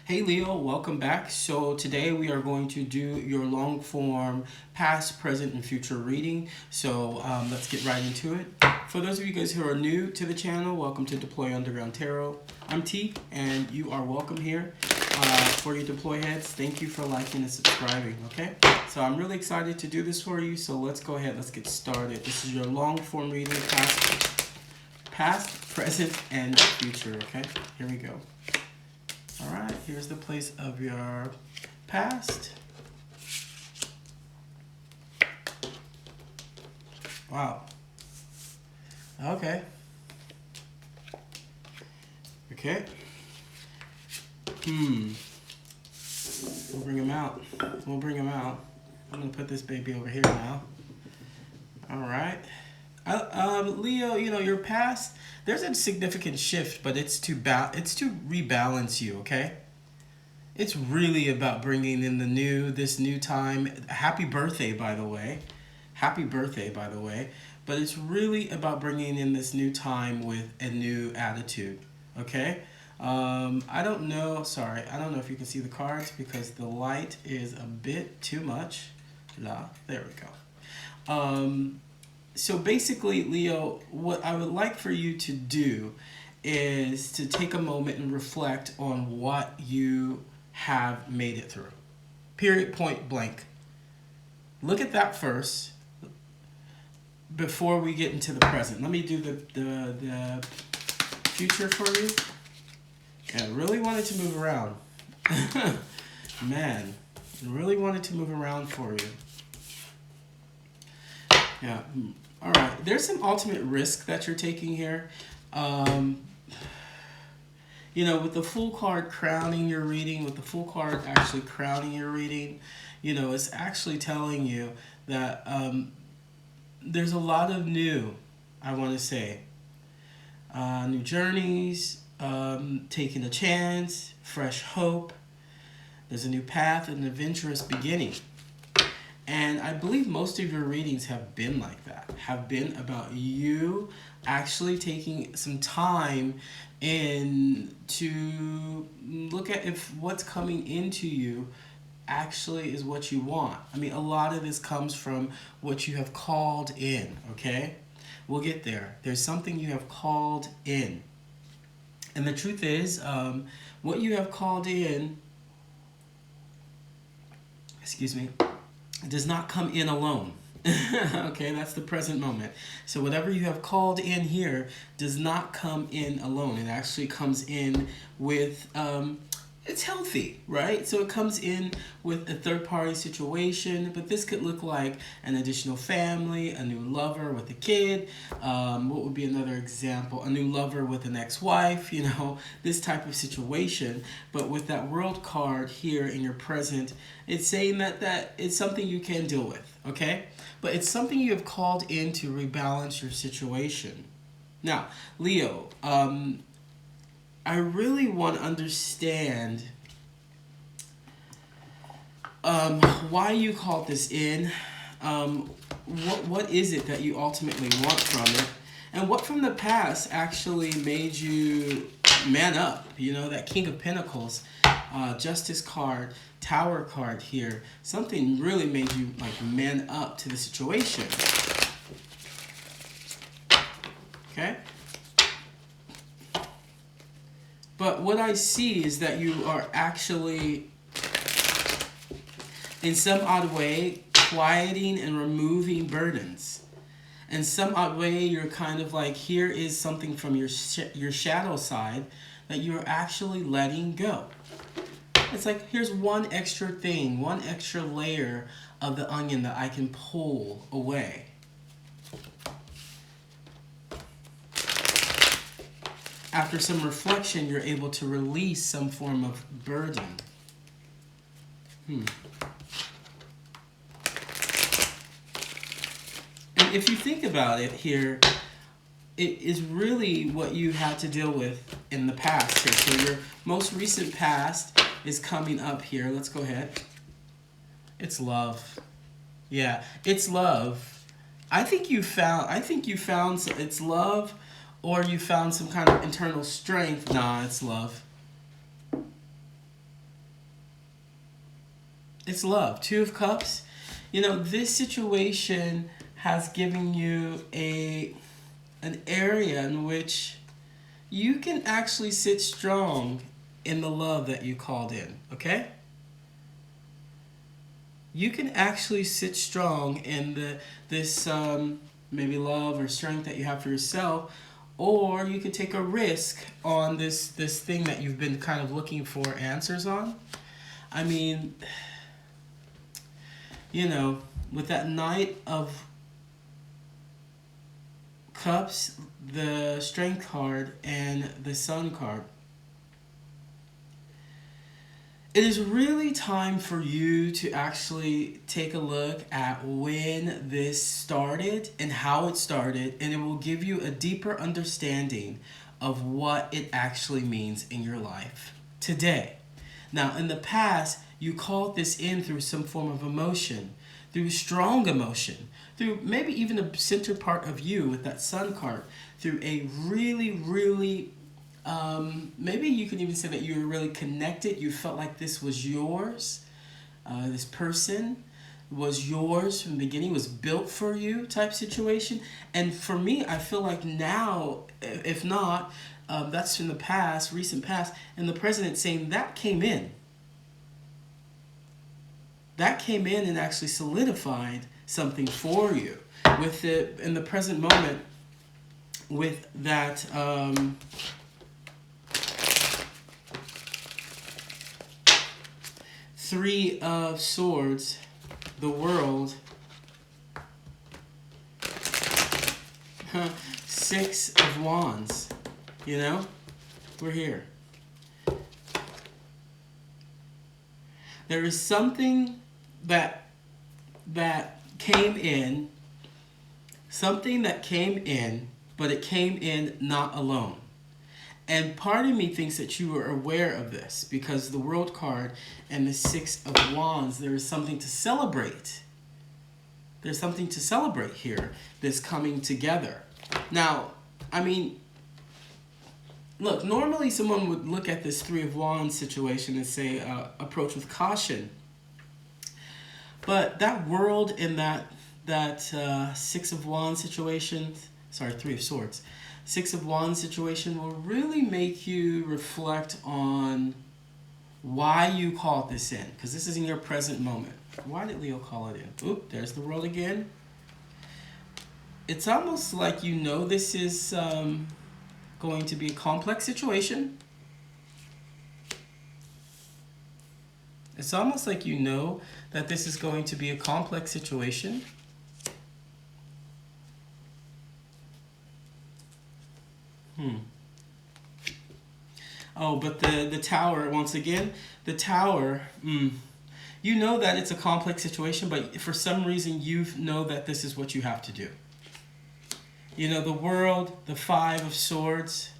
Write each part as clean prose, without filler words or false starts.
Hey Leo, welcome back. So today we are going to do your long form past, present, and future reading. So let's get right into it. For those of you guys who are new to the channel, welcome to Deploy Underground Tarot. I'm T, and you are welcome here. For your Deploy heads, thank you for liking and subscribing, okay? So I'm really excited to do this for you, so let's go ahead, let's get started. This is your long form reading, past, present, and future, okay? Here we go. All right, here's the place of your past. Wow. Okay. Okay. We'll bring him out. We'll bring him out. I'm gonna put this baby over here now. All right. Leo, you know your past. There's a significant shift, but it's to rebalance you. Okay. It's really about bringing in this new time. Happy birthday, by the way. Happy birthday, by the way. But it's really about bringing in this new time with a new attitude. Okay. I don't know. Sorry, I don't know if you can see the cards because the light is a bit too much. There we go. So basically, Leo, what I would like for you to do is to take a moment and reflect on what you have made it through. Period, point blank. Look at that first before we get into the present. Let me do the future for you. I really wanted to move around. Man, I really wanted to move around for you. Yeah. All right. There's some ultimate risk that you're taking here. With the full card crowning your reading, with the full card actually crowning your reading, it's actually telling you that there's a lot of new, I want to say, new journeys, taking a chance, fresh hope. There's a new path, an adventurous beginning. And I believe most of your readings have been like that, have been about you actually taking some time in to look at if what's coming into you actually is what you want. I mean, a lot of this comes from what you have called in, okay? We'll get there. There's something you have called in. And the truth is, what you have called in, excuse me, does not come in alone. Okay, that's the present moment. So whatever you have called in here does not come in alone. It actually comes in with, it's healthy, right? So it comes in with a third-party situation, but this could look like an additional family, a new lover with a kid. What would be another example? A new lover with an ex-wife, this type of situation. But with that world card here in your present, it's saying that it's something you can deal with, okay? But it's something you have called in to rebalance your situation. Now, Leo, I really want to understand why you called this in. What is it that you ultimately want from it? And what from the past actually made you man up? That King of Pentacles, Justice card, Tower card here. Something really made you man up to the situation. Okay? But what I see is that you are actually, in some odd way, quieting and removing burdens. In some odd way, you're kind of like, here is something from your shadow side that you're actually letting go. It's like, here's one extra thing, one extra layer of the onion that I can pull away. After some reflection, you're able to release some form of burden. And if you think about it here, it is really what you had to deal with in the past here. So your most recent past is coming up here. Let's go ahead. It's love. Yeah, it's love. I think you found it's love, or you found some kind of internal strength. Nah, it's love. It's love. Two of Cups. You know, this situation has given you an area in which you can actually sit strong in the love that you called in, okay? You can actually sit strong in this maybe love or strength that you have for yourself, or you could take a risk on this thing that you've been kind of looking for answers on. I mean, you know, with that Knight of Cups, the Strength card, and the Sun card, it is really time for you to actually take a look at when this started and how it started, and it will give you a deeper understanding of what it actually means in your life today. Now, in the past, you called this in through some form of emotion, through strong emotion, through maybe even a center part of you with that Sun card, through a really, really maybe you can even say that you were really connected. You felt like this was yours. This person was yours from the beginning, was built for you type situation. And for me, I feel like now, if not, that's from the past, recent past, and the president saying that came in. That came in and actually solidified something for you. With it in the present moment, with that... Three of Swords, the World, Six of Wands, you know, we're here. There is something that came in, but it came in not alone. And part of me thinks that you are aware of this because the World card and the Six of Wands, there is something to celebrate. There's something to celebrate here that's coming together. Now, I mean, look, normally someone would look at this Three of Wands situation and say, approach with caution. But that World and that Six of Wands situation, Three of Swords, Six of Wands situation will really make you reflect on why you called this in, because this is in your present moment. Why did Leo call it in? Oop, there's the World again. It's almost like you know this is going to be a complex situation. It's almost like you know that this is going to be a complex situation. Oh, but the Tower, once again, the Tower, you know that it's a complex situation, but for some reason you know that this is what you have to do. You know, the World, the Five of Swords,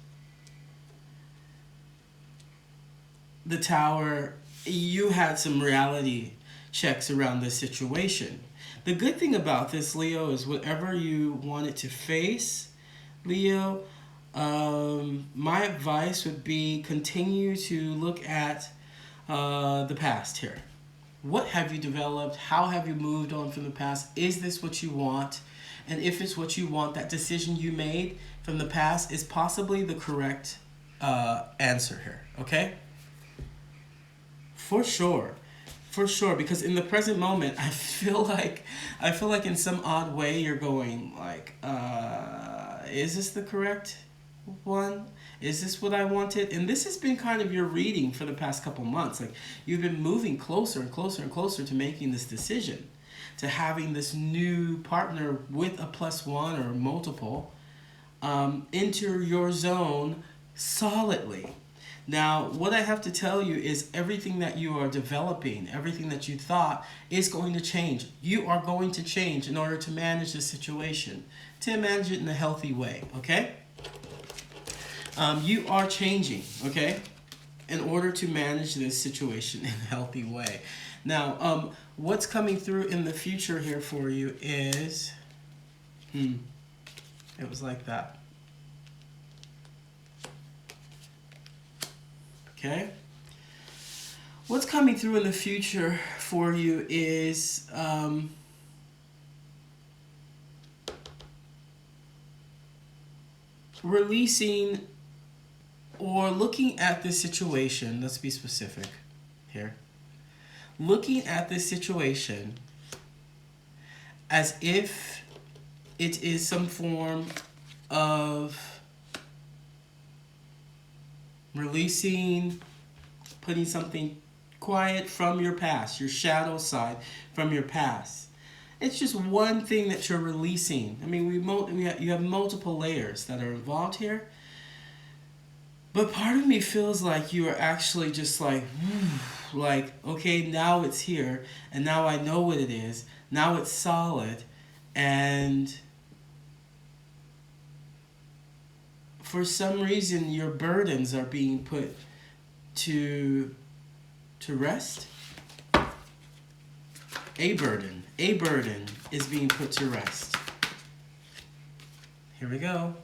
the Tower, you had some reality checks around this situation. The good thing about this, Leo, is whatever you wanted to face, Leo, my advice would be continue to look at the past here. What have you developed? How have you moved on from the past? Is this what you want? And if it's what you want, that decision you made from the past is possibly the correct answer here, okay? For sure. For sure, because in the present moment, I feel like in some odd way you're going like, is this the correct one? Is this what I wanted? And this has been kind of your reading for the past couple months. Like you've been moving closer and closer and closer to making this decision, to having this new partner with a +1 or multiple enter your zone solidly. Now, what I have to tell you is everything that you are developing, everything that you thought is going to change. You are going to change in order to manage the situation, to manage it in a healthy way, okay? You are changing, okay, in order to manage this situation in a healthy way. Now, what's coming through in the future here for you is, it was like that. Okay? what's coming through in the future for you is releasing or looking at this situation. Let's be specific here. Looking at this situation as if it is some form of releasing, putting something quiet from your past, your shadow side from your past. It's just one thing that you're releasing. I mean, you have multiple layers that are involved here. But part of me feels like you are actually just like, okay, now it's here, and now I know what it is. Now it's solid, and for some reason your burdens are being put to rest. A burden is being put to rest. Here we go.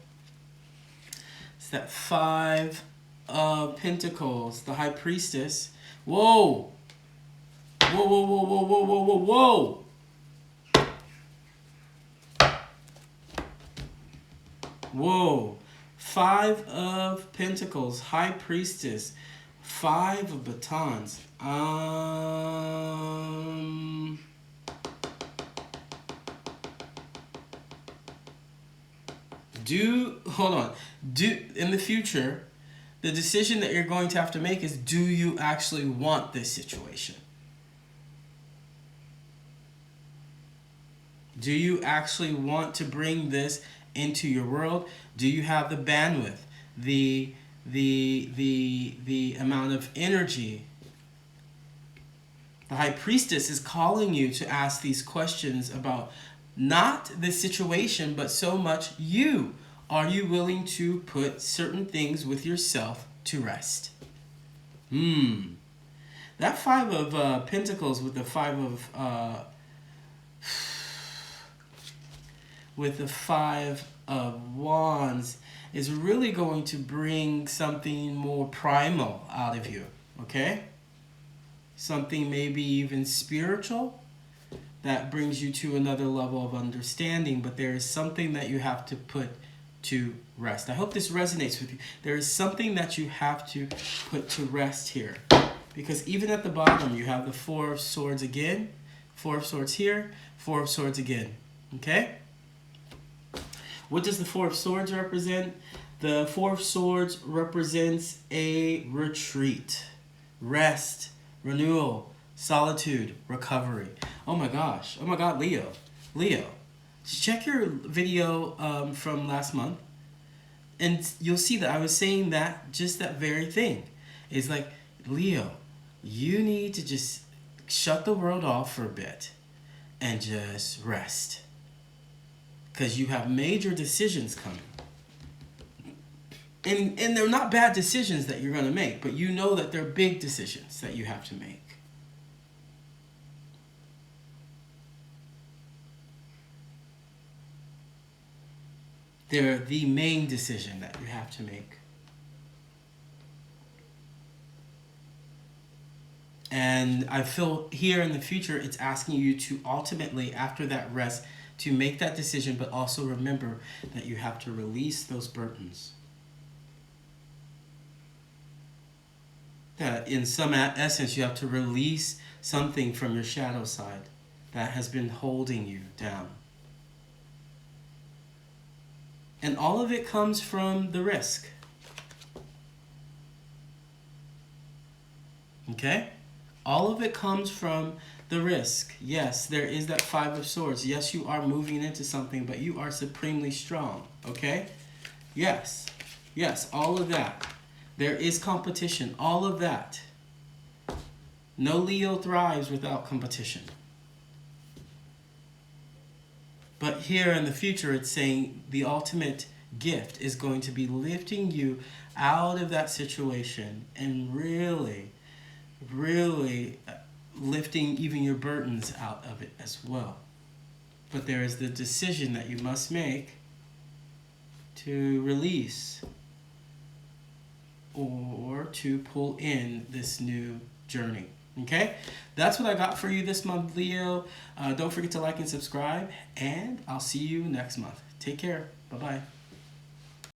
It's that 5 of Pentacles, the High Priestess. Whoa! Whoa, whoa, whoa, whoa, whoa, whoa, whoa, whoa! Whoa. 5 of Pentacles, High Priestess, 5 of Batons. In the future, the decision that you're going to have to make is, do you actually want this situation? Do you actually want to bring this into your world? Do you have the bandwidth, the amount of energy? The High Priestess is calling you to ask these questions about not the situation, but so much you. Are you willing to put certain things with yourself to rest? That 5 of Pentacles with the 5 of Wands is really going to bring something more primal out of you, okay? Something maybe even spiritual that brings you to another level of understanding, but there is something that you have to put to rest. I hope this resonates with you. There is something that you have to put to rest here, because even at the bottom you have the 4 of Swords again, 4 of Swords here, 4 of Swords again, okay? What does the 4 of Swords represent? The 4 of Swords represents a retreat, rest, renewal, solitude, recovery. Oh my gosh, Leo. Check your video from last month, and you'll see that I was saying that, just that very thing. It's like, Leo, you need to just shut the world off for a bit and just rest. Because you have major decisions coming. And they're not bad decisions that you're going to make, but you know that they're big decisions that you have to make. They're the main decision that you have to make. And I feel here in the future, it's asking you to ultimately, after that rest, to make that decision, but also remember that you have to release those burdens. That in some essence, you have to release something from your shadow side that has been holding you down. And all of it comes from the risk. Okay? All of it comes from the risk. Yes, there is that 5 of Swords. Yes, you are moving into something, but you are supremely strong. Okay? Yes, all of that. There is competition. All of that. No Leo thrives without competition. But here in the future, it's saying the ultimate gift is going to be lifting you out of that situation and really, really lifting even your burdens out of it as well. But there is the decision that you must make to release or to pull in this new journey. Okay? That's what I got for you this month, Leo. Don't forget to like and subscribe, and I'll see you next month. Take care. Bye-bye.